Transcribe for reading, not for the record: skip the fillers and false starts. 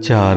4